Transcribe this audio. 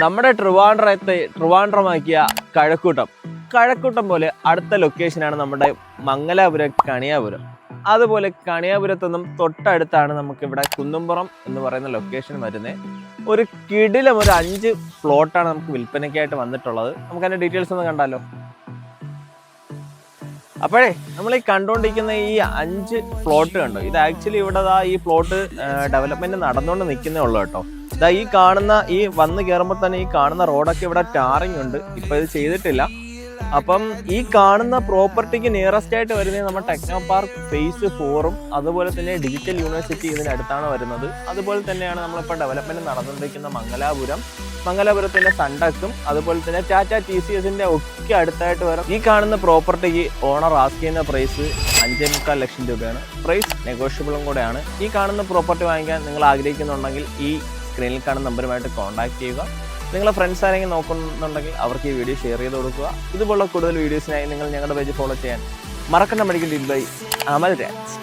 നമ്മുടെ ട്രിവാൻഡ്രമാക്കിയ കഴക്കൂട്ടം പോലെ അടുത്ത ലൊക്കേഷനാണ് നമ്മുടെ മംഗലാപുരം കണിയാപുരം. അതുപോലെ കണിയാപുരത്തു നിന്നും തൊട്ടടുത്താണ് നമുക്കിവിടെ കുന്നുംപുറം എന്ന് പറയുന്ന ലൊക്കേഷൻ വരുന്നത്. ഒരു കിടിലം ഒരു 5 പ്ലോട്ടാണ് നമുക്ക് വിൽപ്പനയ്ക്കായിട്ട് വന്നിട്ടുള്ളത്. നമുക്ക് അതിന്റെ ഡീറ്റെയിൽസ് ഒന്ന് കണ്ടാലോ. അപ്പോഴേ നമ്മൾ ഈ കണ്ടുകൊണ്ടിരിക്കുന്ന ഈ 5 പ്ലോട്ട് കണ്ടോ, ഇത് ആക്ച്വലി ഇവിടെ ഈ പ്ലോട്ട് ഡെവലപ്മെന്റ് നടന്നുകൊണ്ട് നിൽക്കുന്നേ ഉള്ളൂ കേട്ടോ. ഇതാ ഈ കാണുന്ന ഈ വന്ന് കയറുമ്പോൾ തന്നെ ഈ കാണുന്ന റോഡൊക്കെ ഇവിടെ ടാറിങ് ഉണ്ട്, ഇപ്പൊ ഇത് ചെയ്തിട്ടില്ല. അപ്പം ഈ കാണുന്ന പ്രോപ്പർട്ടിക്ക് നിയറസ്റ്റ് ആയിട്ട് വരുന്നത് നമ്മുടെ ടെക്നോ പാർക്ക് ഫേസ് 4ഉം അതുപോലെ തന്നെ ഡിജിറ്റൽ യൂണിവേഴ്സിറ്റി ഇതിനടുത്താണ് വരുന്നത്. അതുപോലെ തന്നെയാണ് നമ്മളിപ്പോൾ ഡെവലപ്മെന്റ് നടന്നുകൊണ്ടിരിക്കുന്ന മംഗലാപുരത്തിന്റെ സണ്ടക്കും അതുപോലെ തന്നെ ടാറ്റ TCSന്റെ ഒക്കെ അടുത്തായിട്ട് വരും. ഈ കാണുന്ന പ്രോപ്പർട്ടിക്ക് ഓണർ ആസ്ക് ചെയ്യുന്ന പ്രൈസ് 5.25 ലക്ഷം രൂപയാണ്. പ്രൈസ് നെഗോഷ്യബിളും കൂടെയാണ്. ഈ കാണുന്ന പ്രോപ്പർട്ടി വാങ്ങിക്കാൻ നിങ്ങൾ ആഗ്രഹിക്കുന്നുണ്ടെങ്കിൽ ഈ സ്ക്രീനിൽ കാണുന്ന നമ്പറുമായിട്ട് കോൺടാക്ട് ചെയ്യുക. നിങ്ങളെ ഫ്രണ്ട്സ് ആരെങ്കിലും നോക്കുന്നുണ്ടെങ്കിൽ അവർക്ക് ഈ വീഡിയോ ഷെയർ ചെയ്ത് കൊടുക്കുക. ഇതുപോലുള്ള കൂടുതൽ വീഡിയോസിനായി നിങ്ങൾ ഞങ്ങളുടെ പേജ് ഫോളോ ചെയ്യാൻ മറക്കണ്ട. Medical deal by Amal Raj.